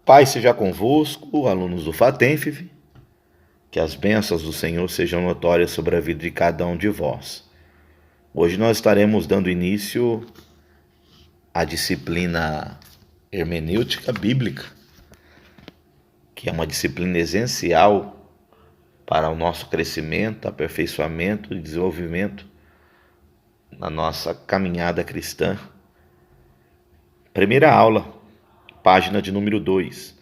Pai seja convosco, alunos do FATENFIV, que as bênçãos do Senhor sejam notórias sobre a vida de cada um de vós. Hoje nós estaremos dando início à disciplina hermenêutica bíblica, que é uma disciplina essencial para o nosso crescimento, aperfeiçoamento e desenvolvimento na nossa caminhada cristã. Primeira aula, página de número 2.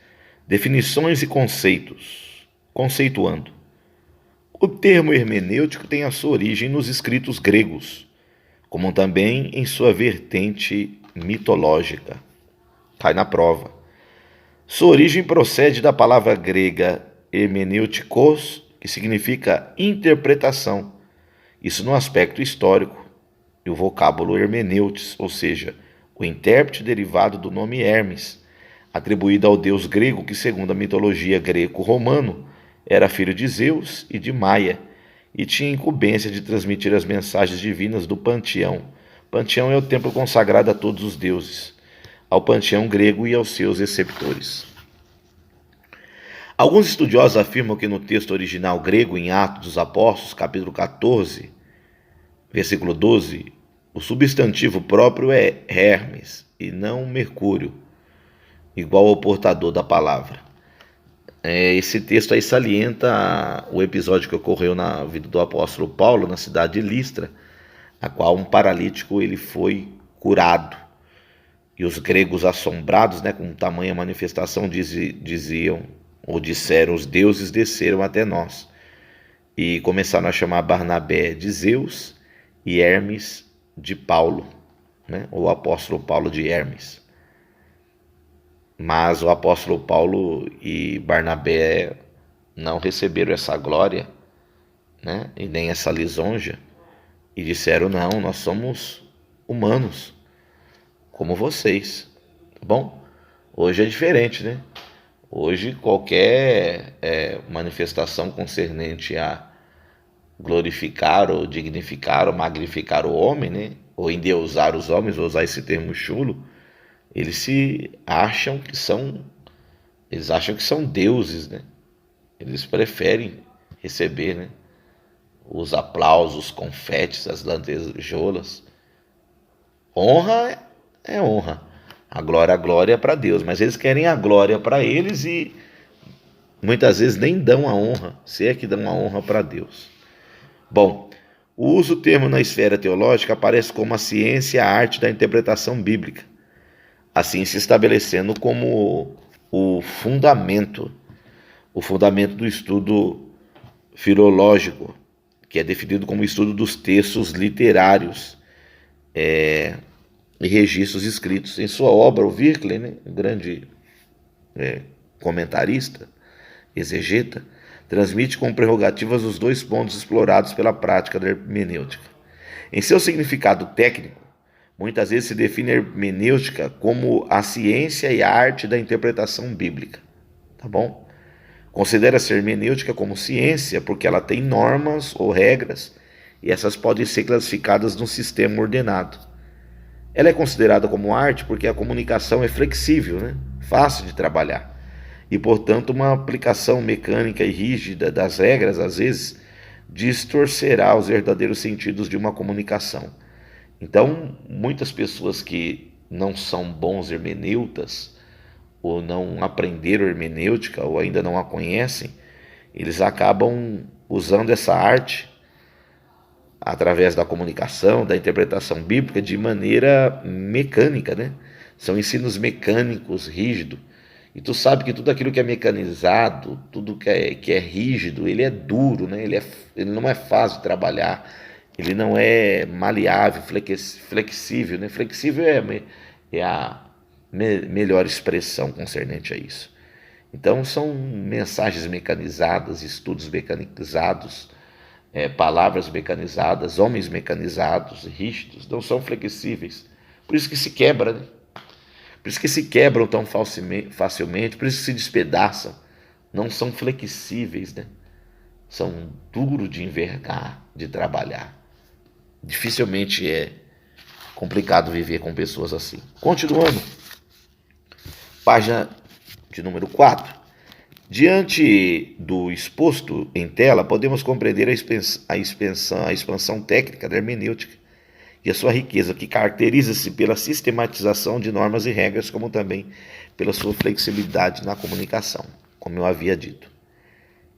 Definições e conceitos. Conceituando. O termo hermenêutico tem a sua origem nos escritos gregos, como também em sua vertente mitológica. Cai na prova. Sua origem procede da palavra grega hermeneutikos, que significa interpretação. Isso no aspecto histórico. E o vocábulo hermeneutes, ou seja, o intérprete derivado do nome Hermes, atribuído ao deus grego que, segundo a mitologia greco-romano, era filho de Zeus e de Maia, e tinha incumbência de transmitir as mensagens divinas do panteão. Panteão é o templo consagrado a todos os deuses, ao panteão grego e aos seus receptores. Alguns estudiosos afirmam que no texto original grego, em Atos dos Apóstolos, capítulo 14, versículo 12, o substantivo próprio é Hermes e não Mercúrio, igual ao portador da palavra. Esse texto aí salienta o episódio que ocorreu na vida do apóstolo Paulo, na cidade de Listra, a qual um paralítico ele foi curado. E os gregos assombrados, com tamanha manifestação, diziam ou disseram: os deuses desceram até nós. E começaram a chamar Barnabé de Zeus e Hermes de Paulo, o apóstolo Paulo de Hermes. Mas o apóstolo Paulo e Barnabé não receberam essa glória, e nem essa lisonja, e disseram: não, nós somos humanos, como vocês, tá bom? Hoje é diferente, Hoje qualquer manifestação concernente a glorificar ou dignificar ou magnificar o homem, ou endeusar os homens, vou usar esse termo chulo, eles acham que são deuses, Eles preferem receber, os aplausos, os confetes, as lantejoulas. Honra é honra. A glória é para Deus, mas eles querem a glória para eles e muitas vezes nem dão a honra, se é que dão a honra para Deus. Bom, o uso do termo na esfera teológica aparece como a ciência e a arte da interpretação bíblica, assim se estabelecendo como o fundamento do estudo filológico, que é definido como o estudo dos textos literários e registros escritos. Em sua obra, o Virkler, um grande comentarista, exegeta, transmite com prerrogativas os dois pontos explorados pela prática da hermenêutica. Em seu significado técnico, muitas vezes se define a hermenêutica como a ciência e a arte da interpretação bíblica, tá bom? Considera-se a hermenêutica como ciência porque ela tem normas ou regras e essas podem ser classificadas num sistema ordenado. Ela é considerada como arte porque a comunicação é flexível, fácil de trabalhar. E, portanto, uma aplicação mecânica e rígida das regras, às vezes, distorcerá os verdadeiros sentidos de uma comunicação. Então, muitas pessoas que não são bons hermeneutas, ou não aprenderam hermenêutica, ou ainda não a conhecem, eles acabam usando essa arte, através da comunicação, da interpretação bíblica, de maneira mecânica, São ensinos mecânicos, rígidos. E tu sabe que tudo aquilo que é mecanizado, tudo que é rígido, ele é duro, ele não é fácil de trabalhar, ele não é maleável, flexível, Flexível é a melhor expressão concernente a isso. Então são mensagens mecanizadas, estudos mecanizados, palavras mecanizadas, homens mecanizados, rígidos, não são flexíveis. Por isso que se quebra, Por isso que se quebram tão facilmente, por isso que se despedaçam. Não são flexíveis, São duros de envergar, de trabalhar. Dificilmente é complicado viver com pessoas assim. Continuando. Página de número 4. Diante do exposto em tela, podemos compreender a expansão técnica da hermenêutica e a sua riqueza, que caracteriza-se pela sistematização de normas e regras, como também pela sua flexibilidade na comunicação, como eu havia dito.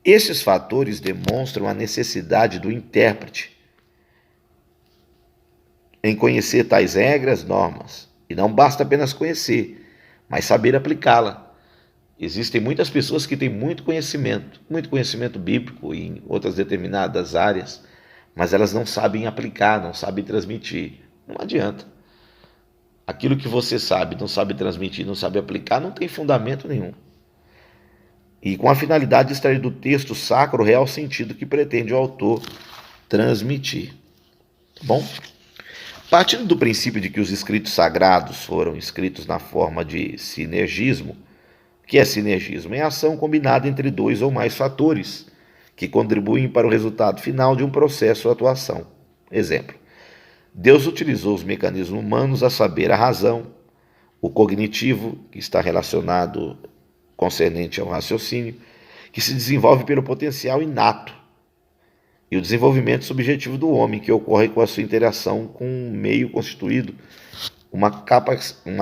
Estes fatores demonstram a necessidade do intérprete em conhecer tais regras, normas, e não basta apenas conhecer, mas saber aplicá-la. Existem muitas pessoas que têm muito conhecimento bíblico em outras determinadas áreas, mas elas não sabem aplicar, não sabem transmitir. Não adianta. Aquilo que você sabe, não sabe transmitir, não sabe aplicar, não tem fundamento nenhum. E com a finalidade de extrair do texto sacro o real sentido que pretende o autor transmitir. Bom, partindo do princípio de que os escritos sagrados foram escritos na forma de sinergismo, o que é sinergismo? É a ação combinada entre dois ou mais fatores que contribuem para o resultado final de um processo ou atuação. Exemplo: Deus utilizou os mecanismos humanos, a saber, a razão, o cognitivo, que está relacionado concernente ao raciocínio, que se desenvolve pelo potencial inato, e o desenvolvimento subjetivo do homem, que ocorre com a sua interação com um meio constituído, uma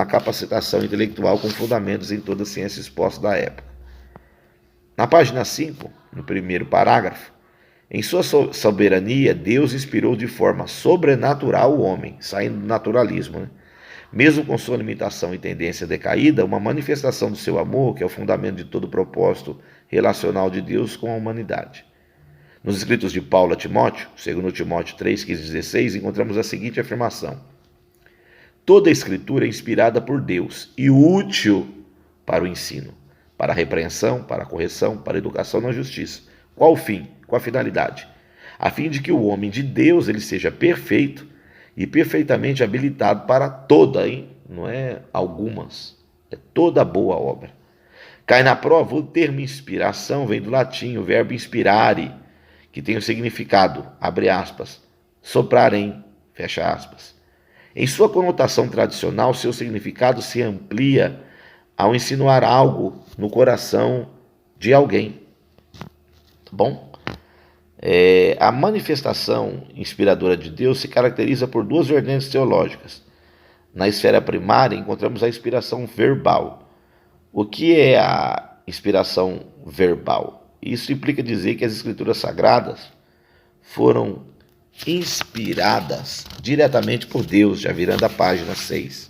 capacitação intelectual com fundamentos em toda a ciência exposta da época. Na página 5, no primeiro parágrafo, em sua soberania, Deus inspirou de forma sobrenatural o homem, saindo do naturalismo, Mesmo com sua limitação e tendência decaída, uma manifestação do seu amor, que é o fundamento de todo o propósito relacional de Deus com a humanidade. Nos escritos de Paulo a Timóteo, segundo Timóteo 3, 15 e 16, encontramos a seguinte afirmação: toda a escritura é inspirada por Deus e útil para o ensino, para a repreensão, para a correção, para a educação na justiça. Qual o fim? Qual a finalidade? A fim de que o homem de Deus ele seja perfeito e perfeitamente habilitado para toda, não é algumas, é toda boa obra. Cai na prova, o termo inspiração vem do latim, o verbo inspirare, que tem o significado, abre aspas, soprarem, fecha aspas. Em sua conotação tradicional, seu significado se amplia ao insinuar algo no coração de alguém. Tá bom? A manifestação inspiradora de Deus se caracteriza por duas vertentes teológicas. Na esfera primária, encontramos a inspiração verbal. O que é a inspiração verbal? Isso implica dizer que as escrituras sagradas foram inspiradas diretamente por Deus, já virando a página 6,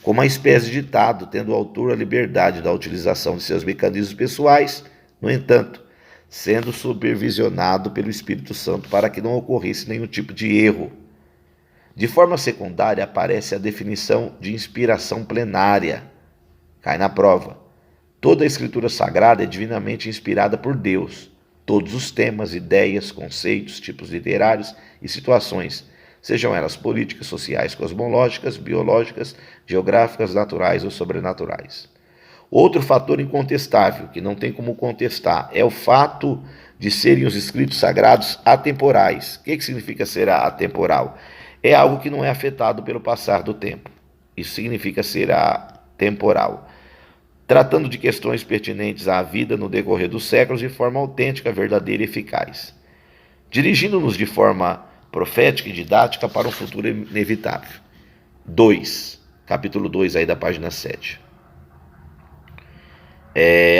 como uma espécie de ditado, tendo o autor a liberdade da utilização de seus mecanismos pessoais, no entanto, sendo supervisionado pelo Espírito Santo para que não ocorresse nenhum tipo de erro. De forma secundária, aparece a definição de inspiração plenária. Cai na prova. Toda a escritura sagrada é divinamente inspirada por Deus. Todos os temas, ideias, conceitos, tipos literários e situações, sejam elas políticas, sociais, cosmológicas, biológicas, geográficas, naturais ou sobrenaturais. Outro fator incontestável, que não tem como contestar, é o fato de serem os escritos sagrados atemporais. O que significa ser atemporal? É algo que não é afetado pelo passar do tempo. Isso significa ser atemporal. Tratando de questões pertinentes à vida no decorrer dos séculos de forma autêntica, verdadeira e eficaz. Dirigindo-nos de forma profética e didática para um futuro inevitável. 2. Capítulo 2, aí da página 7.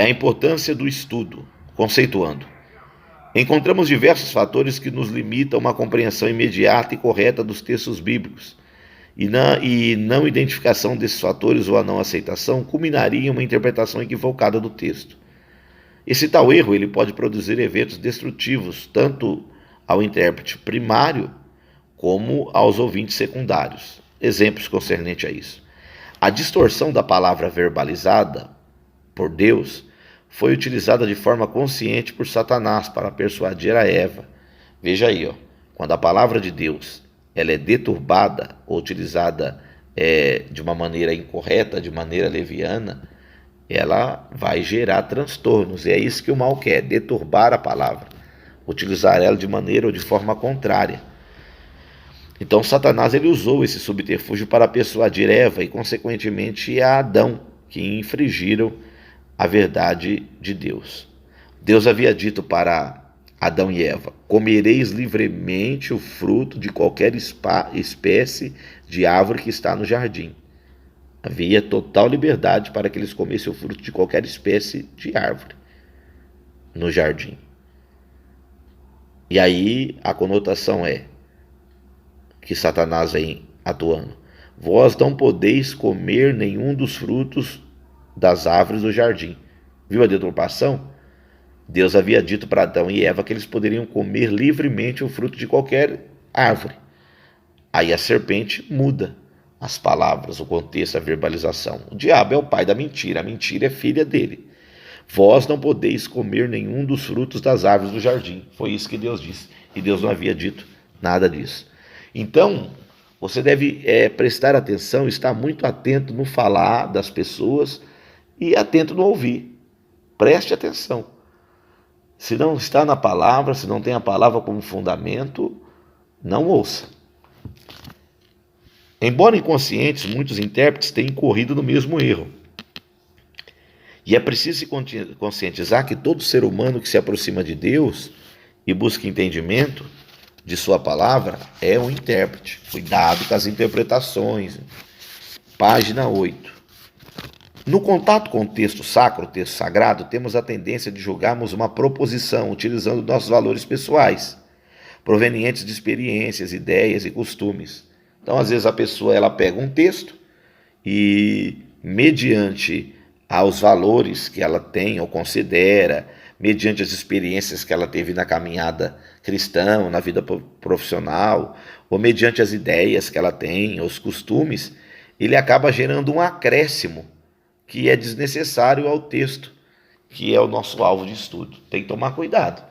A importância do estudo, conceituando. Encontramos diversos fatores que nos limitam a uma compreensão imediata e correta dos textos bíblicos, e não identificação desses fatores ou a não aceitação culminaria em uma interpretação equivocada do texto. Esse tal erro ele pode produzir eventos destrutivos tanto ao intérprete primário como aos ouvintes secundários. Exemplos concernentes a isso. A distorção da palavra verbalizada por Deus foi utilizada de forma consciente por Satanás para persuadir a Eva. Veja aí, quando a palavra de Deus ela é deturbada ou utilizada de uma maneira incorreta, de maneira leviana, ela vai gerar transtornos. E é isso que o mal quer, deturbar a palavra, utilizar ela de maneira ou de forma contrária. Então Satanás ele usou esse subterfúgio para persuadir Eva e consequentemente a Adão, que infringiram a verdade de Deus. Deus havia dito para Adão e Eva: comereis livremente o fruto de qualquer espécie de árvore que está no jardim. Havia total liberdade para que eles comessem o fruto de qualquer espécie de árvore no jardim. E aí a conotação é que Satanás vem atuando: vós não podeis comer nenhum dos frutos das árvores do jardim. Viu a deturpação? Deus havia dito para Adão e Eva que eles poderiam comer livremente o fruto de qualquer árvore. Aí a serpente muda as palavras, o contexto, a verbalização. O diabo é o pai da mentira, a mentira é filha dele. Vós não podeis comer nenhum dos frutos das árvores do jardim. Foi isso que Deus disse. E Deus não havia dito nada disso. Então, você deve prestar atenção, estar muito atento no falar das pessoas e atento no ouvir. Preste atenção. Se não está na palavra, se não tem a palavra como fundamento, não ouça. Embora inconscientes, muitos intérpretes têm incorrido no mesmo erro. E é preciso se conscientizar que todo ser humano que se aproxima de Deus e busca entendimento de sua palavra é um intérprete. Cuidado com as interpretações. Página 8. No contato com o texto sacro, o texto sagrado, temos a tendência de julgarmos uma proposição utilizando nossos valores pessoais, provenientes de experiências, ideias e costumes. Então, às vezes, a pessoa ela pega um texto e, mediante aos valores que ela tem ou considera, mediante as experiências que ela teve na caminhada cristã, ou na vida profissional, ou mediante as ideias que ela tem, os costumes, ele acaba gerando um acréscimo que é desnecessário ao texto, que é o nosso alvo de estudo. Tem que tomar cuidado.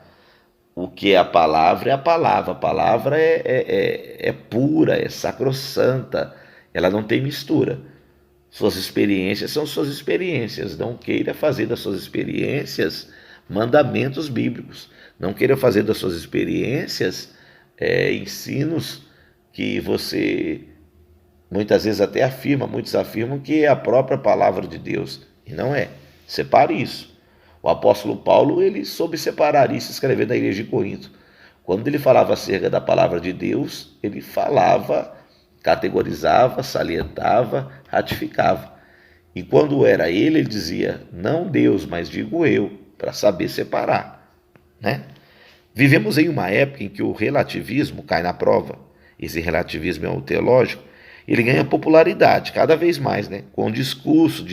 O que é a palavra é a palavra é pura, é sacrossanta, ela não tem mistura. Suas experiências são suas experiências, não queira fazer das suas experiências mandamentos bíblicos, não queira fazer das suas experiências ensinos que você muitas vezes até muitos afirmam que é a própria palavra de Deus, e não é. Separe isso. O apóstolo Paulo, ele soube separar isso escrevendo na igreja de Corinto. Quando ele falava acerca da palavra de Deus, ele falava, categorizava, salientava, ratificava. E quando era ele dizia, não Deus, mas digo eu, para saber separar, né? Vivemos em uma época em que o relativismo cai na prova. Esse relativismo é o teológico. Ele ganha popularidade cada vez mais, né? Com o discurso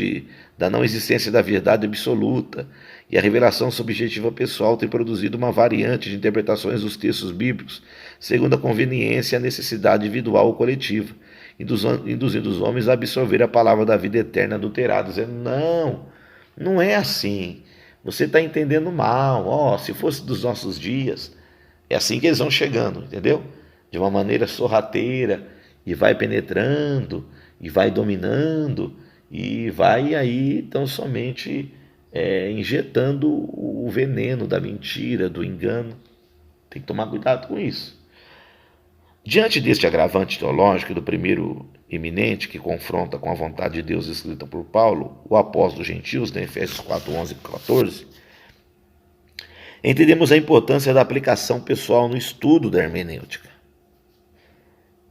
da não existência da verdade absoluta, e a revelação subjetiva pessoal tem produzido uma variante de interpretações dos textos bíblicos, segundo a conveniência e a necessidade individual ou coletiva, induzindo os homens a absorver a palavra da vida eterna adulterada, dizendo, não é assim, você está entendendo mal, se fosse dos nossos dias. É assim que eles vão chegando, entendeu? De uma maneira sorrateira, e vai penetrando, e vai dominando, e vai aí tão somente injetando o veneno da mentira, do engano. Tem que tomar cuidado com isso. Diante deste agravante teológico do primeiro eminente que confronta com a vontade de Deus escrita por Paulo, o apóstolo dos gentios, em Efésios 4, 11 e 14, entendemos a importância da aplicação pessoal no estudo da hermenêutica,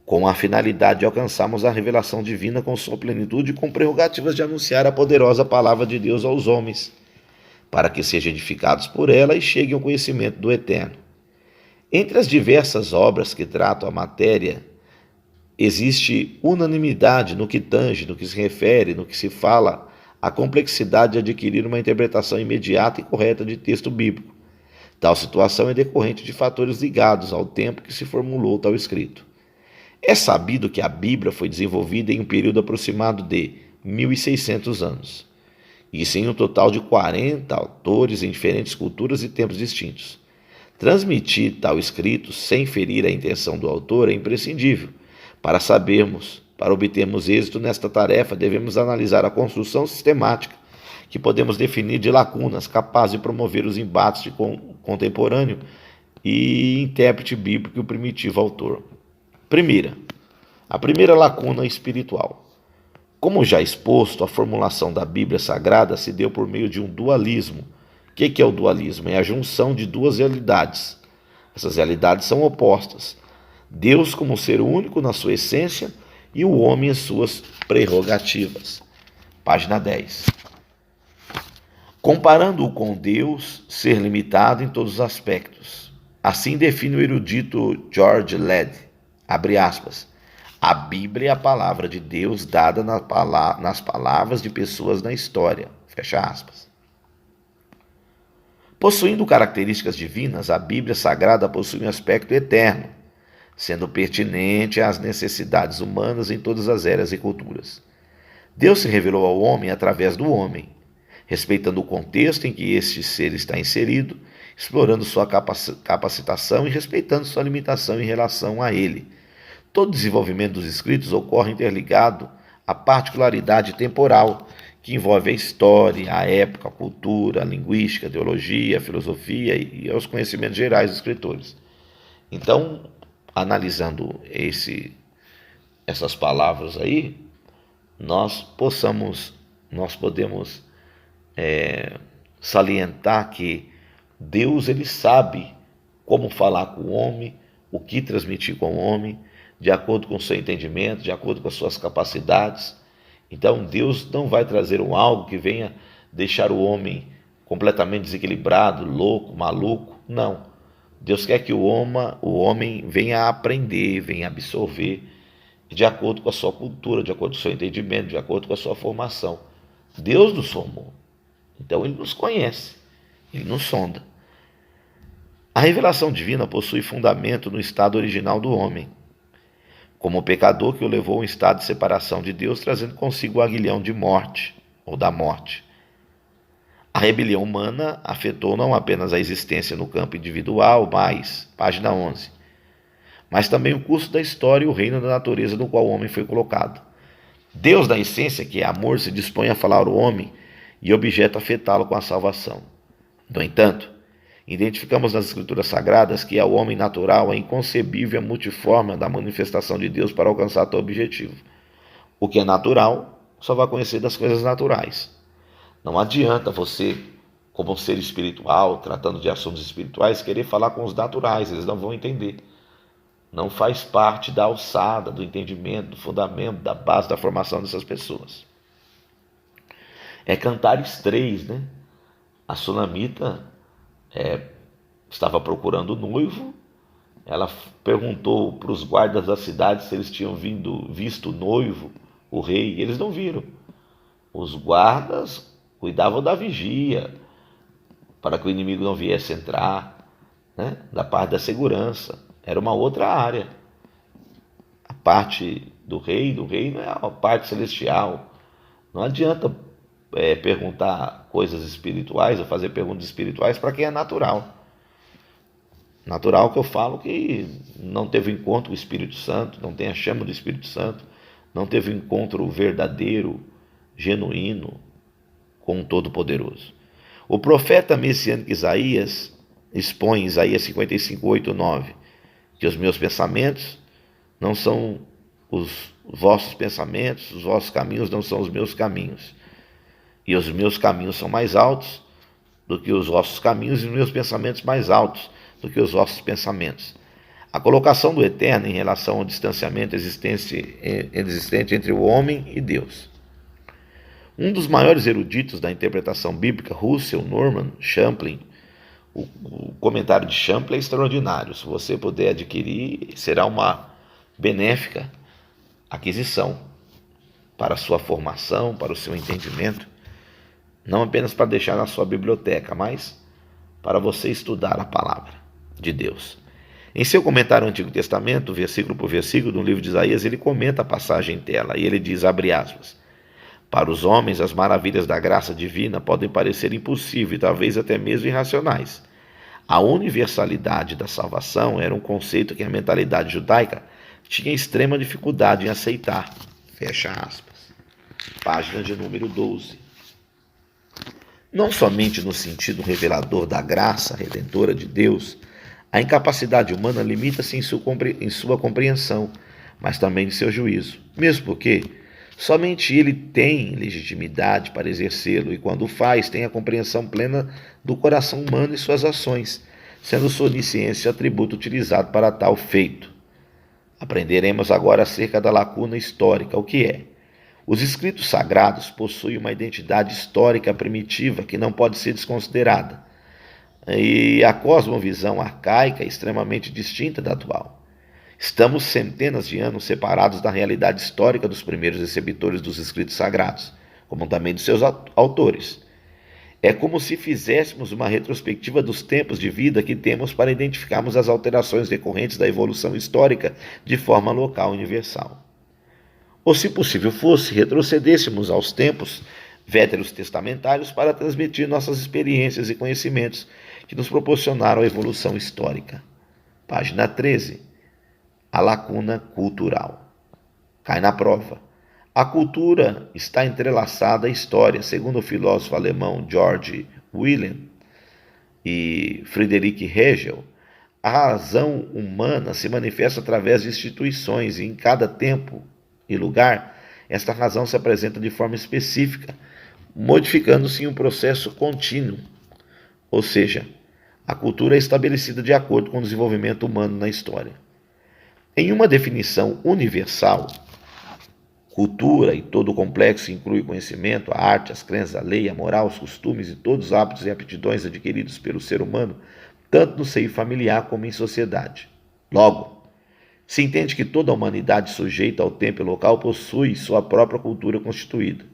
com a finalidade de alcançarmos a revelação divina com sua plenitude e com prerrogativas de anunciar a poderosa palavra de Deus aos homens, para que sejam edificados por ela e cheguem ao conhecimento do Eterno. Entre as diversas obras que tratam a matéria, existe unanimidade no que tange, no que se refere, no que se fala, a complexidade de adquirir uma interpretação imediata e correta de texto bíblico. Tal situação é decorrente de fatores ligados ao tempo que se formulou tal escrito. É sabido que a Bíblia foi desenvolvida em um período aproximado de 1.600 anos, isso em um total de 40 autores em diferentes culturas e tempos distintos. Transmitir tal escrito sem ferir a intenção do autor é imprescindível. Para obtermos êxito nesta tarefa, devemos analisar a construção sistemática que podemos definir de lacunas capazes de promover os embates de contemporâneo e intérprete bíblico e o primitivo autor. A primeira lacuna espiritual. Como já exposto, a formulação da Bíblia Sagrada se deu por meio de um dualismo. O que é o dualismo? É a junção de duas realidades. Essas realidades são opostas. Deus como ser único na sua essência e o homem em suas prerrogativas. Página 10. Comparando-o com Deus, ser limitado em todos os aspectos. Assim define o erudito George Led, abre aspas, a Bíblia é a palavra de Deus dada nas palavras de pessoas na história, fecha aspas. Possuindo características divinas, a Bíblia Sagrada possui um aspecto eterno, sendo pertinente às necessidades humanas em todas as eras e culturas. Deus se revelou ao homem através do homem, respeitando o contexto em que este ser está inserido, explorando sua capacitação e respeitando sua limitação em relação a ele. Todo desenvolvimento dos escritos ocorre interligado à particularidade temporal, que envolve a história, a época, a cultura, a linguística, a teologia, a filosofia e os conhecimentos gerais dos escritores. Então, analisando essas palavras aí, nós podemos salientar que Deus ele sabe como falar com o homem, o que transmitir com o homem, de acordo com o seu entendimento, de acordo com as suas capacidades. Então Deus não vai trazer algo que venha deixar o homem completamente desequilibrado, louco, maluco. Não. Deus quer que o homem venha aprender, venha absorver, de acordo com a sua cultura, de acordo com o seu entendimento, de acordo com a sua formação. Deus nos formou. Então ele nos conhece, ele nos sonda. A revelação divina possui fundamento no estado original do homem, como o pecador que o levou a um estado de separação de Deus, trazendo consigo o aguilhão de morte, ou da morte. A rebelião humana afetou não apenas a existência no campo individual, página 11, mas também o curso da história e o reino da natureza no qual o homem foi colocado. Deus, da essência, que é amor, se dispõe a falar ao homem e objeto afetá-lo com a salvação. No entanto, identificamos nas Escrituras Sagradas que ao homem natural é inconcebível a multiforme da manifestação de Deus para alcançar tal objetivo. O que é natural só vai conhecer das coisas naturais. Não adianta você, como um ser espiritual, tratando de assuntos espirituais, querer falar com os naturais, eles não vão entender. Não faz parte da alçada, do entendimento, do fundamento, da base da formação dessas pessoas. É Cantares 3, né? A sunamita estava procurando o noivo, ela perguntou para os guardas da cidade se eles tinham visto o noivo, o rei, e eles não viram. Os guardas cuidavam da vigia, para que o inimigo não viesse entrar, né? Da parte da segurança, era uma outra área. A parte do reino é a parte celestial. Não adianta perguntar coisas espirituais ou fazer perguntas espirituais para quem é natural. Natural que eu falo que não teve encontro com o Espírito Santo, não tem a chama do Espírito Santo, não teve um encontro verdadeiro, genuíno com o Todo-Poderoso. O profeta messiânico Isaías expõe em Isaías 55, 8, 9, que os meus pensamentos não são os vossos pensamentos, os vossos caminhos não são os meus caminhos. E os meus caminhos são mais altos do que os vossos caminhos, e os meus pensamentos mais altos do que os vossos pensamentos. A colocação do Eterno em relação ao distanciamento existente entre o homem e Deus. Um dos maiores eruditos da interpretação bíblica, Russell Norman Champlin, o comentário de Champlin é extraordinário. Se você puder adquirir, será uma benéfica aquisição para a sua formação, para o seu entendimento. Não apenas para deixar na sua biblioteca, mas para você estudar a palavra de Deus. Em seu comentário ao Antigo Testamento, versículo por versículo, no livro de Isaías, ele comenta a passagem em tela, e ele diz, abre aspas, para os homens, as maravilhas da graça divina podem parecer impossíveis, talvez até mesmo irracionais. A universalidade da salvação era um conceito que a mentalidade judaica tinha extrema dificuldade em aceitar. Fecha aspas. Página de número 12. Não somente no sentido revelador da graça redentora de Deus, a incapacidade humana limita-se em sua compreensão, mas também em seu juízo. Mesmo porque Somente ele tem legitimidade para exercê-lo e, quando o faz, tem a compreensão plena do coração humano e suas ações, sendo sua onisciência atributo utilizado para tal feito. Aprenderemos agora acerca da lacuna histórica, o que é. Os escritos sagrados possuem uma identidade histórica primitiva que não pode ser desconsiderada, e a cosmovisão arcaica é extremamente distinta da atual. Estamos centenas de anos separados da realidade histórica dos primeiros receptores dos escritos sagrados, como também dos seus autores. É como se fizéssemos uma retrospectiva dos tempos de vida que temos para identificarmos as alterações decorrentes da evolução histórica de forma local e universal. Ou, se possível fosse, retrocedêssemos aos tempos veterotestamentários para transmitir nossas experiências e conhecimentos que nos proporcionaram a evolução histórica. Página 13. A lacuna cultural. Cai na prova. A cultura está entrelaçada à história, segundo o filósofo alemão Georg Wilhelm e Friedrich Hegel. A razão humana se manifesta através de instituições e, em cada tempo e lugar, esta razão se apresenta de forma específica, modificando-se em um processo contínuo. Ou seja, a cultura é estabelecida de acordo com o desenvolvimento humano na história. Em uma definição universal, cultura e todo o complexo inclui o conhecimento, a arte, as crenças, a lei, a moral, os costumes e todos os hábitos e aptidões adquiridos pelo ser humano, tanto no seio familiar como em sociedade. Logo, se entende que toda a humanidade sujeita ao tempo e local possui sua própria cultura constituída.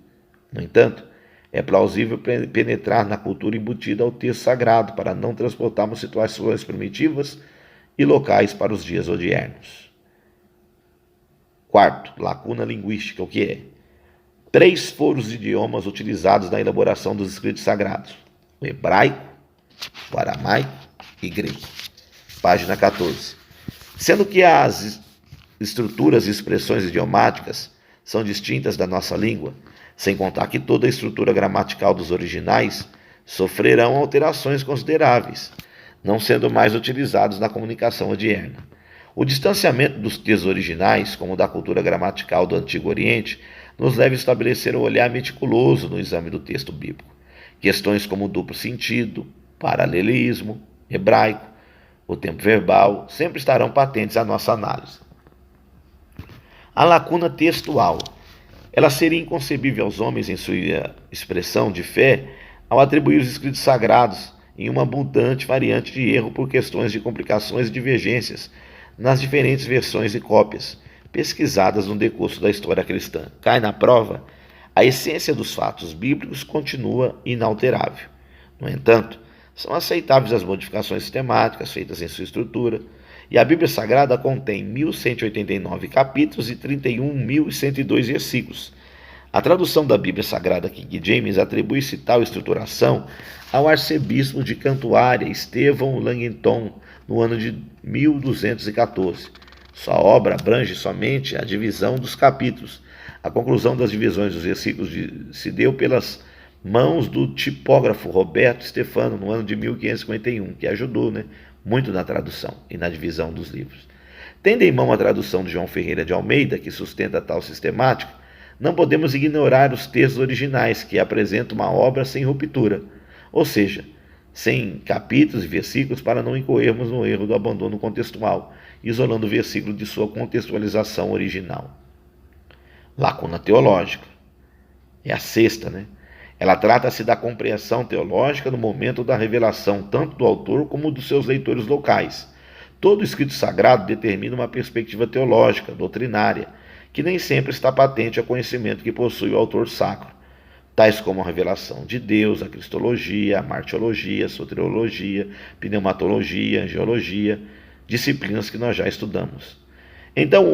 No entanto, é plausível penetrar na cultura embutida ao texto sagrado para não transportarmos situações primitivas e locais para os dias odiernos. Quarto, lacuna linguística, o que é? 3 foram os idiomas utilizados na elaboração dos escritos sagrados: o hebraico, o aramaico e grego. Página 14. Sendo que as estruturas e expressões idiomáticas são distintas da nossa língua, sem contar que toda a estrutura gramatical dos originais sofrerão alterações consideráveis, não sendo mais utilizados na comunicação odierna. O distanciamento dos textos originais, como da cultura gramatical do Antigo Oriente, nos leva a estabelecer um olhar meticuloso no exame do texto bíblico. Questões como duplo sentido, paralelismo, hebraico, o tempo verbal, sempre estarão patentes à nossa análise. A lacuna textual. Ela seria inconcebível aos homens em sua expressão de fé ao atribuir os escritos sagrados em uma abundante variante de erro por questões de complicações e divergências nas diferentes versões e cópias pesquisadas no decurso da história cristã. Cai na prova, a essência dos fatos bíblicos continua inalterável. No entanto, são aceitáveis as modificações sistemáticas feitas em sua estrutura, e a Bíblia Sagrada contém 1.189 capítulos e 31.102 versículos. A tradução da Bíblia Sagrada King James atribui-se tal estruturação ao arcebispo de Cantuária, Estevão Langton, no ano de 1214. Sua obra abrange somente a divisão dos capítulos. A conclusão das divisões dos versículos se deu pelas mãos do tipógrafo Roberto Stefano, no ano de 1551, que ajudou muito na tradução e na divisão dos livros. Tendo em mão a tradução de João Ferreira de Almeida, que sustenta tal sistemática, não podemos ignorar os textos originais, que apresentam uma obra sem ruptura, ou seja, sem capítulos e versículos, para não incorrermos no erro do abandono contextual, isolando o versículo de sua contextualização original. Lacuna teológica. É a sexta, Ela trata-se da compreensão teológica no momento da revelação, tanto do autor como dos seus leitores locais. Todo escrito sagrado determina uma perspectiva teológica, doutrinária, que nem sempre está patente ao conhecimento que possui o autor sacro, tais como a revelação de Deus, a cristologia, a martiologia, a soteriologia, pneumatologia, angiologia, disciplinas que nós já estudamos. Então,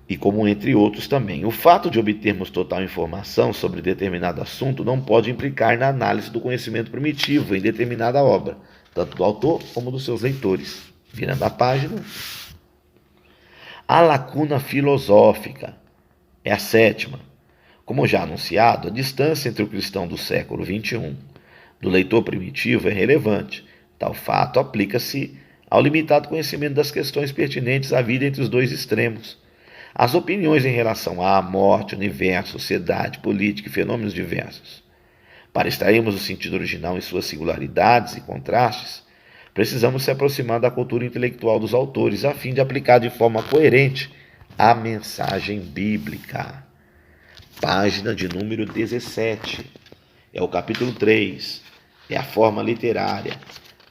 e como entre outros também. O fato de obtermos total informação sobre determinado assunto não pode implicar na análise do conhecimento primitivo em determinada obra, tanto do autor como dos seus leitores. Virando a página. A lacuna filosófica é a sétima. Como já anunciado, a distância entre o cristão do século XXI do leitor primitivo é relevante. Tal fato aplica-se ao limitado conhecimento das questões pertinentes à vida entre os dois extremos. as opiniões em relação à morte, universo, sociedade, política e fenômenos diversos. Para extrairmos o sentido original em suas singularidades e contrastes, precisamos se aproximar da cultura intelectual dos autores a fim de aplicar de forma coerente a mensagem bíblica. Página de número 17. É o capítulo 3. É a forma literária.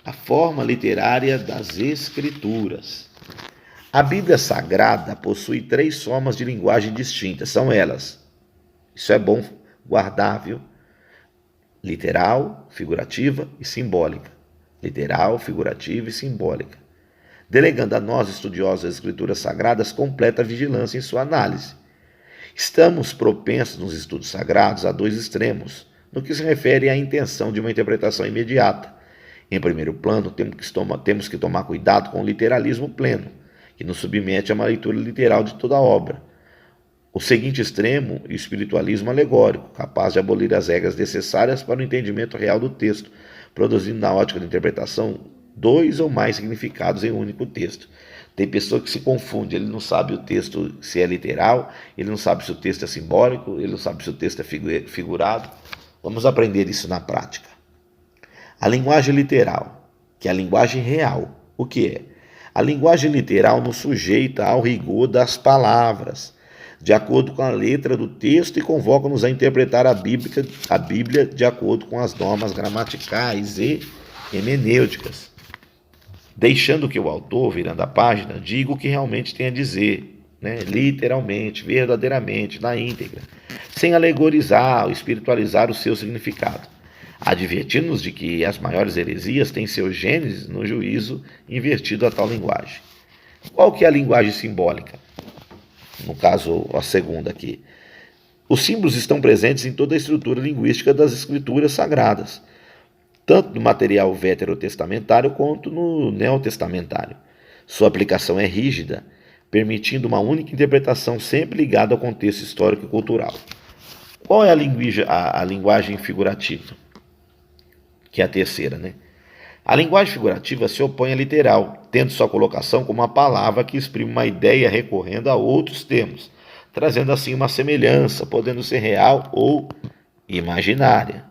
A forma literária das Escrituras. A Bíblia Sagrada possui 3 formas de linguagem distintas. São elas. Isso é bom guardar, viu? Literal, figurativa e simbólica. Literal, figurativa e simbólica. Delegando a nós, estudiosos das Escrituras Sagradas, completa vigilância em sua análise. Estamos propensos nos estudos sagrados a 2 extremos, no que se refere à intenção de uma interpretação imediata. Em primeiro plano, temos que tomar cuidado com o literalismo pleno, que nos submete a uma leitura literal de toda a obra. O seguinte extremo, o espiritualismo alegórico, capaz de abolir as regras necessárias para o entendimento real do texto, produzindo na ótica da interpretação 2 ou mais significados em um único texto. Tem pessoa que se confunde, ele não sabe o texto se é literal, ele não sabe se o texto é simbólico, ele não sabe se o texto é figurado. Vamos aprender isso na prática. A linguagem literal, que é a linguagem real. O que é? A linguagem literal nos sujeita ao rigor das palavras, de acordo com a letra do texto, e convoca-nos a interpretar a Bíblia de acordo com as normas gramaticais e hermenêuticas, deixando que o autor, virando a página, diga o que realmente tem a dizer, literalmente, verdadeiramente, na íntegra, sem alegorizar ou espiritualizar o seu significado, advertindo-nos de que as maiores heresias têm seu gênese no juízo invertido a tal linguagem. Qual que é a linguagem simbólica? No caso, a segunda aqui. Os símbolos estão presentes em toda a estrutura linguística das escrituras sagradas, tanto no material veterotestamentário quanto no neotestamentário. Sua aplicação é rígida, permitindo uma única interpretação sempre ligada ao contexto histórico e cultural. Qual é a linguagem figurativa? Que é a terceira, A linguagem figurativa se opõe à literal, tendo sua colocação como uma palavra que exprime uma ideia recorrendo a outros termos, trazendo assim uma semelhança, podendo ser real ou imaginária.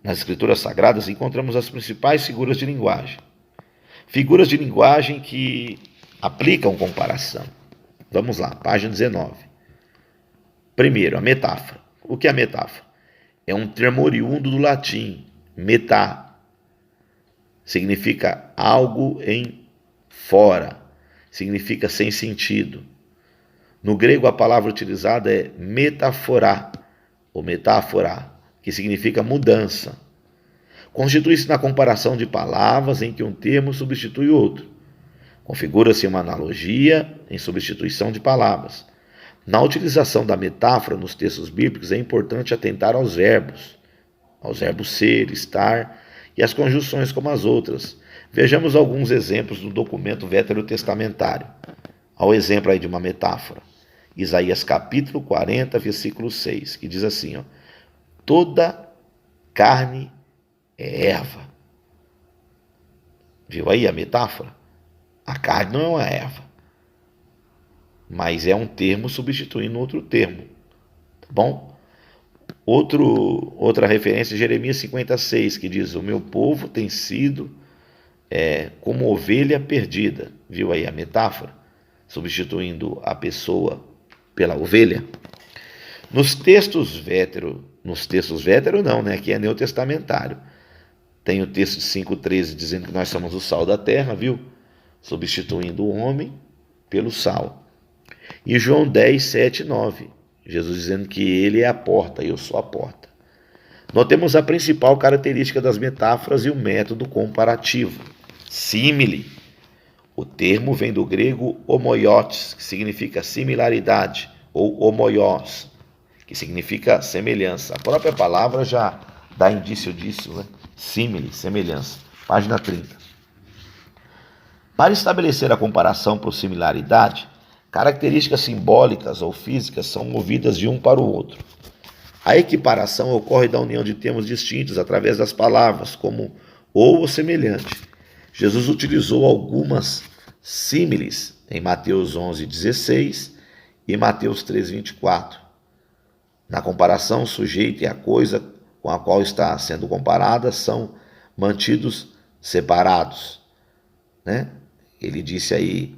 Nas escrituras sagradas encontramos as principais figuras de linguagem. Figuras de linguagem que aplicam comparação. Vamos lá, página 19. Primeiro, a metáfora. O que é a metáfora? É um termo oriundo do latim, metá. Significa algo em fora, significa sem sentido. No grego, a palavra utilizada é metaforá, ou metáfora, que significa mudança. Constitui-se na comparação de palavras em que um termo substitui outro. Configura-se uma analogia em substituição de palavras. Na utilização da metáfora nos textos bíblicos, é importante atentar aos verbos ser, estar, e as conjunções como as outras. Vejamos alguns exemplos do documento veterotestamentário. Ao exemplo aí de uma metáfora. Isaías capítulo 40, versículo 6, que diz assim, toda carne é erva. Viu aí a metáfora? A carne não é uma erva, mas é um termo substituindo outro termo. Tá bom? Outra referência é Jeremias 56, que diz, o meu povo tem sido como ovelha perdida. Viu aí a metáfora? Substituindo a pessoa pela ovelha. Nos textos vétero não, que é neotestamentário. Tem o texto de 5,13 dizendo que nós somos o sal da terra, viu? Substituindo o homem pelo sal. E João 10, 7 e 9. Jesus dizendo que ele é a porta, eu sou a porta. Notemos a principal característica das metáforas e o método comparativo. Símile. O termo vem do grego homoiotes, que significa similaridade, ou homoios, que significa semelhança. A própria palavra já dá indício disso, Símile, semelhança. Página 30. Para estabelecer a comparação por similaridade, características simbólicas ou físicas são movidas de um para o outro. A equiparação ocorre da união de termos distintos através das palavras, como ou semelhante. Jesus utilizou algumas símiles em Mateus 11, 16 e Mateus 3:24. Na comparação, o sujeito e a coisa com a qual está sendo comparada são mantidos separados, né? Ele disse aí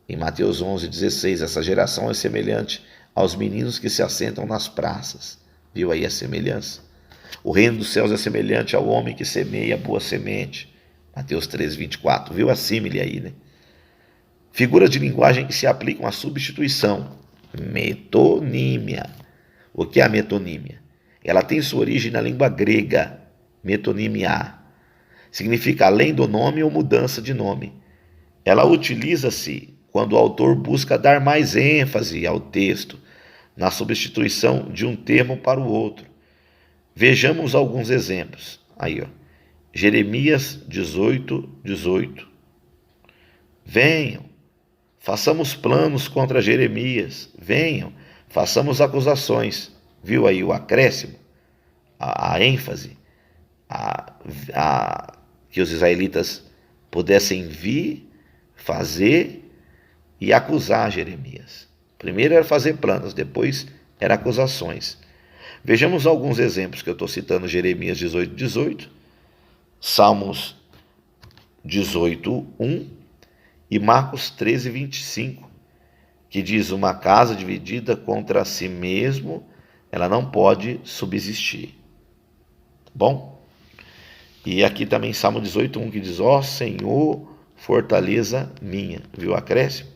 em Mateus 11:16, essa geração é semelhante aos meninos que se assentam nas praças. Viu aí a semelhança? O reino dos céus é semelhante ao homem que semeia boa semente. Mateus 3:24. Viu a símile aí, né? Figuras de linguagem que se aplicam à substituição. Metonímia. O que é a metonímia? Ela tem sua origem na língua grega, metonimia. Significa além do nome ou mudança de nome. Ela utiliza-se quando o autor busca dar mais ênfase ao texto, na substituição de um termo para o outro. Vejamos alguns exemplos. Aí, ó. Jeremias 18:18. Venham, façamos planos contra Jeremias. Venham, façamos acusações. Viu aí o acréscimo? A ênfase? Que os israelitas pudessem vir, fazer e acusar Jeremias. Primeiro era fazer planos, depois era acusações. Vejamos alguns exemplos que eu estou citando: Jeremias 18:18, Salmos 18:1 e Marcos 13:25, que diz: uma casa dividida contra si mesmo, ela não pode subsistir. Bom? E aqui também Salmo 18:1, que diz: ó Senhor, fortaleza minha. Viu o acréscimo?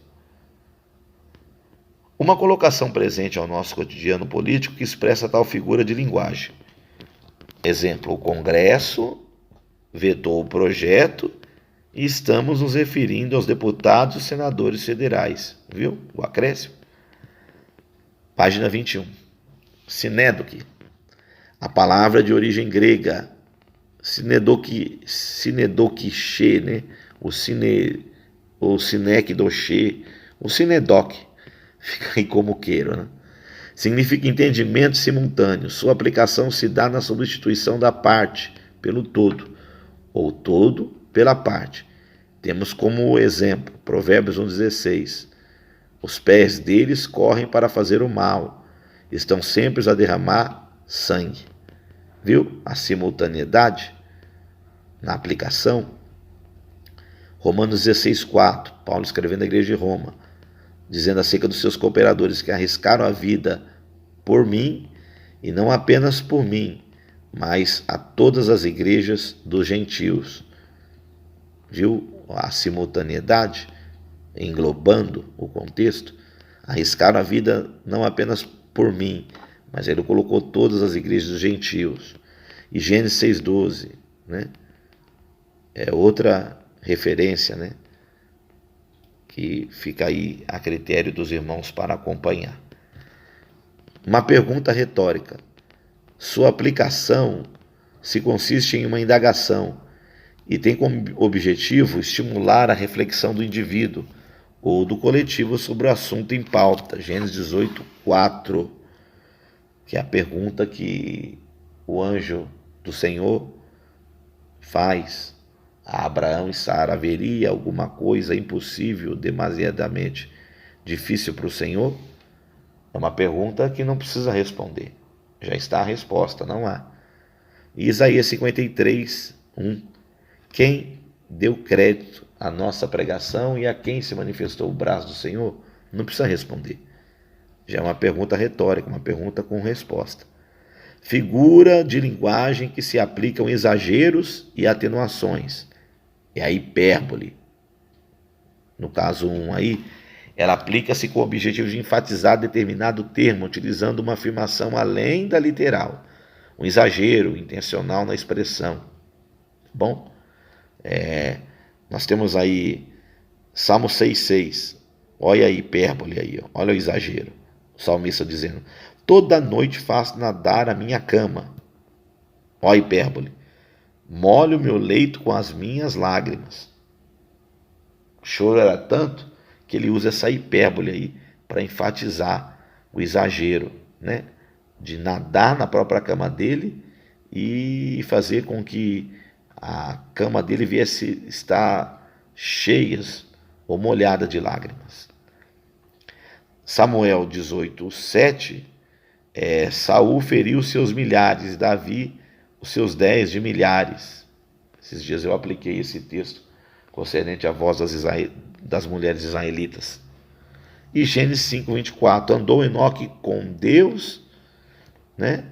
Uma colocação presente ao nosso cotidiano político que expressa tal figura de linguagem. Exemplo: o Congresso vetou o projeto e estamos nos referindo aos deputados e senadores federais. Viu o acréscimo? Página 21. Sinédoque. A palavra de origem grega. Sinedoquiche, né? O sinequidoche, o sinedoque. Fica aí como queira, né? Significa entendimento simultâneo. Sua aplicação se dá na substituição da parte pelo todo, ou todo pela parte. Temos como exemplo Provérbios 1:16. Os pés deles correm para fazer o mal, estão sempre a derramar sangue. Viu a simultaneidade na aplicação? Romanos 16:4, Paulo escrevendo à igreja de Roma, dizendo acerca dos seus cooperadores que arriscaram a vida por mim, e não apenas por mim, mas a todas as igrejas dos gentios. Viu a simultaneidade englobando o contexto? Arriscaram a vida não apenas por mim, mas ele colocou todas as igrejas dos gentios. E Gênesis 6:12, né? É outra referência, né? Que fica aí a critério dos irmãos para acompanhar. Uma pergunta retórica. Sua aplicação se consiste em uma indagação e tem como objetivo estimular a reflexão do indivíduo ou do coletivo sobre o assunto em pauta. Gênesis 18:4, que é a pergunta que o anjo do Senhor faz a Abraão e Sara: haveria alguma coisa impossível, demasiadamente difícil para o Senhor? É uma pergunta que não precisa responder. Já está a resposta, não há. E Isaías 53:1. Quem deu crédito à nossa pregação e a quem se manifestou o braço do Senhor? Não precisa responder. Já é uma pergunta retórica, uma pergunta com resposta. Figura de linguagem que se aplicam exageros e atenuações. É a hipérbole. No caso 1 aí, ela aplica-se com o objetivo de enfatizar determinado termo, utilizando uma afirmação além da literal, um exagero intencional na expressão. Bom, nós temos aí Salmo 6:6. Olha a hipérbole aí, olha o exagero. O salmista dizendo: toda noite faço nadar a minha cama. Olha a hipérbole. Molho o meu leito com as minhas lágrimas. O choro era tanto que ele usa essa hipérbole aí para enfatizar o exagero, né? De nadar na própria cama dele e fazer com que a cama dele viesse estar cheia ou molhada de lágrimas. Samuel 18:7, Saul feriu seus milhares, Davi os seus 10 de milhares. Esses dias eu apliquei esse texto concernente à voz das mulheres israelitas. E Gênesis 5:24, andou Enoque com Deus, né?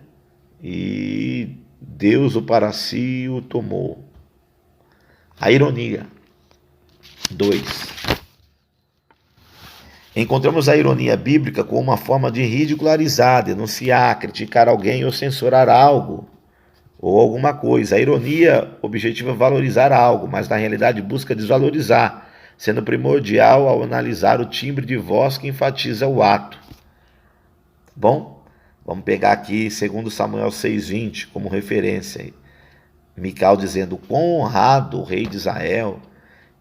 E Deus o para si o tomou. A ironia. 2. Encontramos a ironia bíblica como uma forma de ridicularizar, denunciar, criticar alguém ou censurar algo ou alguma coisa. A ironia objetiva valorizar algo, mas na realidade busca desvalorizar, sendo primordial ao analisar o timbre de voz que enfatiza o ato. Bom, vamos pegar aqui 2 Samuel 6:20 como referência. Mical dizendo quão honrado o rei de Israel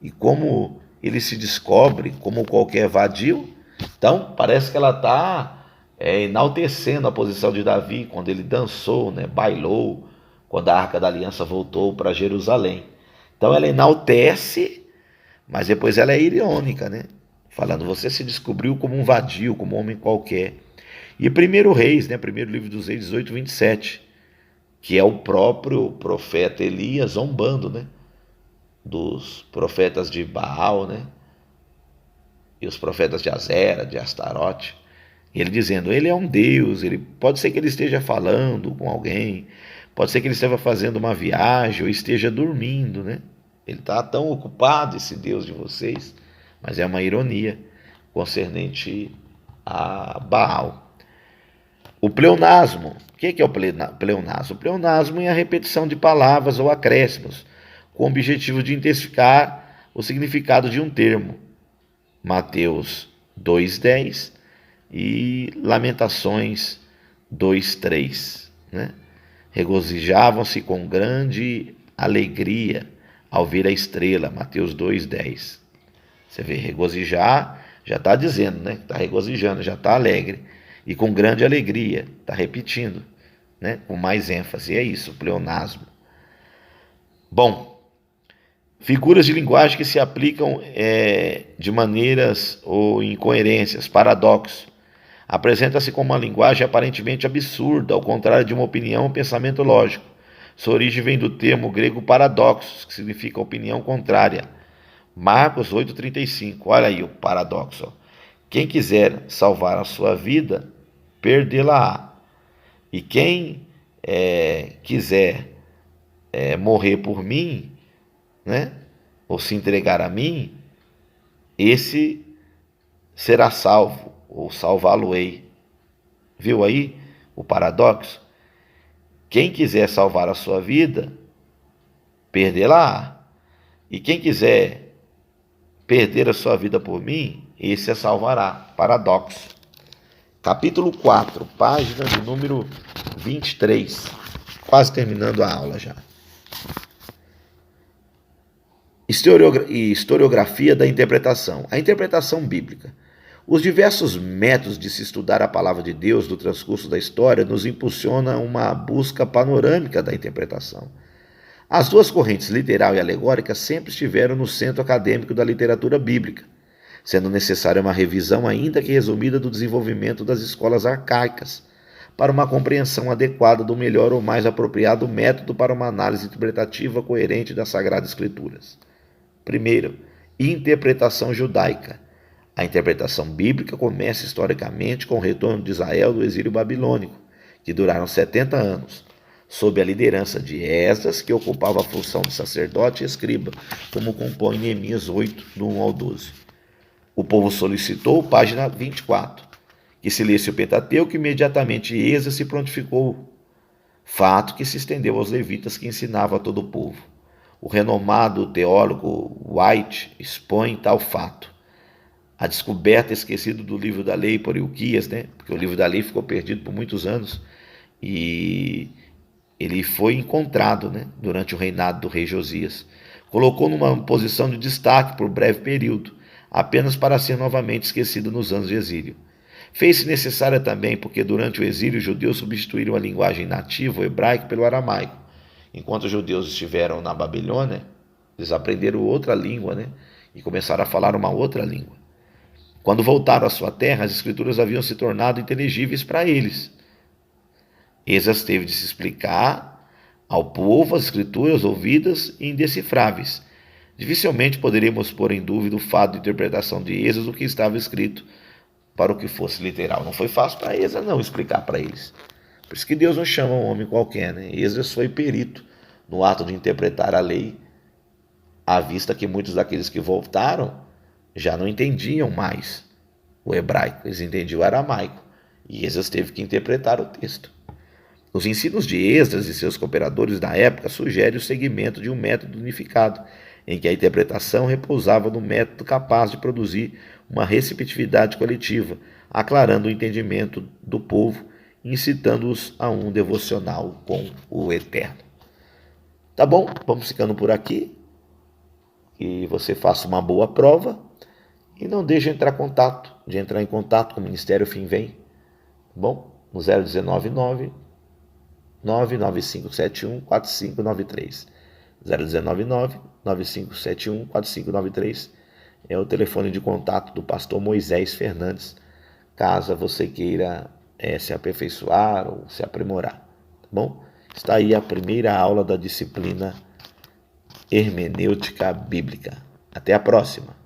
e como ele se descobre como qualquer vadio. Então, parece que ela está enaltecendo a posição de Davi quando ele dançou, né, bailou, quando a Arca da Aliança voltou para Jerusalém. Então, ela enaltece, mas depois ela é irônica, né? Falando, você se descobriu como um vadio, como um homem qualquer. E 1 Reis, né, primeiro livro dos Reis, 18:27, que é o próprio profeta Elias zombando, né, dos profetas de Baal, né, e os profetas de Azera, de Astarote. E ele dizendo, ele é um Deus, ele pode ser que ele esteja falando com alguém, pode ser que ele esteja fazendo uma viagem ou esteja dormindo, né? Ele está tão ocupado, esse Deus de vocês, mas é uma ironia concernente a Baal. O pleonasmo. O que é o pleonasmo? O pleonasmo é a repetição de palavras ou acréscimos, com o objetivo de intensificar o significado de um termo. Mateus 2:10 e Lamentações 2:3, né? Regozijavam-se com grande alegria ao ver a estrela, Mateus 2:10. Você vê, regozijar, já está dizendo, né? Está regozijando, já está alegre. E com grande alegria, está repetindo, né? Com mais ênfase. É isso, pleonasmo. Bom, figuras de linguagem que se aplicam de maneiras ou incoerências, paradoxos. Apresenta-se como uma linguagem aparentemente absurda, ao contrário de uma opinião ou pensamento lógico. Sua origem vem do termo grego paradoxos, que significa opinião contrária. Marcos 8:35, olha aí o paradoxo. Quem quiser salvar a sua vida, perdê-la-á. E quem quiser morrer por mim, né, ou se entregar a mim, esse será salvo, ou salvá-lo-ei. Viu aí o paradoxo? Quem quiser salvar a sua vida, perdê-la-á. E quem quiser perder a sua vida por mim, esse a salvará. Paradoxo. Capítulo 4, página de número 23. Quase terminando a aula já. Historiografia da interpretação. A interpretação bíblica. Os diversos métodos de se estudar a palavra de Deus no transcurso da história nos impulsiona uma busca panorâmica da interpretação. As duas correntes, literal e alegórica, sempre estiveram no centro acadêmico da literatura bíblica, sendo necessária uma revisão ainda que resumida do desenvolvimento das escolas arcaicas, para uma compreensão adequada do melhor ou mais apropriado método para uma análise interpretativa coerente das Sagradas Escrituras. Primeiro, interpretação judaica. A interpretação bíblica começa historicamente com o retorno de Israel do exílio babilônico, que duraram 70 anos, sob a liderança de Esdras, que ocupava a função de sacerdote e escriba, como compõe Neemias 8, do 1 ao 12. O povo solicitou, página 24, que se lesse o Pentateuco, imediatamente Esdras se prontificou, fato que se estendeu aos levitas, que ensinavam a todo o povo. O renomado teólogo White expõe tal fato. A descoberta esquecida do livro da lei por Ilquias, né? Porque o livro da lei ficou perdido por muitos anos e ele foi encontrado, né, durante o reinado do rei Josias. Colocou numa posição de destaque por breve período, apenas para ser novamente esquecido nos anos de exílio. Fez-se necessária também porque durante o exílio os judeus substituíram a linguagem nativa, o hebraico, pelo aramaico. Enquanto os judeus estiveram na Babilônia, eles aprenderam outra língua, né, e começaram a falar uma outra língua. Quando voltaram à sua terra, as escrituras haviam se tornado inteligíveis para eles. Esdras teve de se explicar ao povo as escrituras ouvidas e indecifráveis. Dificilmente poderíamos pôr em dúvida o fato de interpretação de Esdras do que estava escrito para o que fosse literal. Não foi fácil para Esdras não explicar para eles. Por isso que Deus não chama um homem qualquer, né? Esdras foi perito no ato de interpretar a lei, à vista que muitos daqueles que voltaram já não entendiam mais o hebraico, eles entendiam o aramaico, e Esdras teve que interpretar o texto. Os ensinos de Esdras e seus cooperadores da época sugerem o seguimento de um método unificado, em que a interpretação repousava no método capaz de produzir uma receptividade coletiva, aclarando o entendimento do povo e incitando-os a um devocional com o Eterno. Tá bom? Vamos ficando por aqui. Que você faça uma boa prova e não deixe de entrar em contato com o Ministério Fim Vem. Tá bom? No 0199 99571 4593. 0199 9571 4593 é o telefone de contato do pastor Moisés Fernandes, caso você queira se aperfeiçoar ou se aprimorar. Tá bom? Está aí a primeira aula da disciplina Hermenêutica Bíblica. Até a próxima!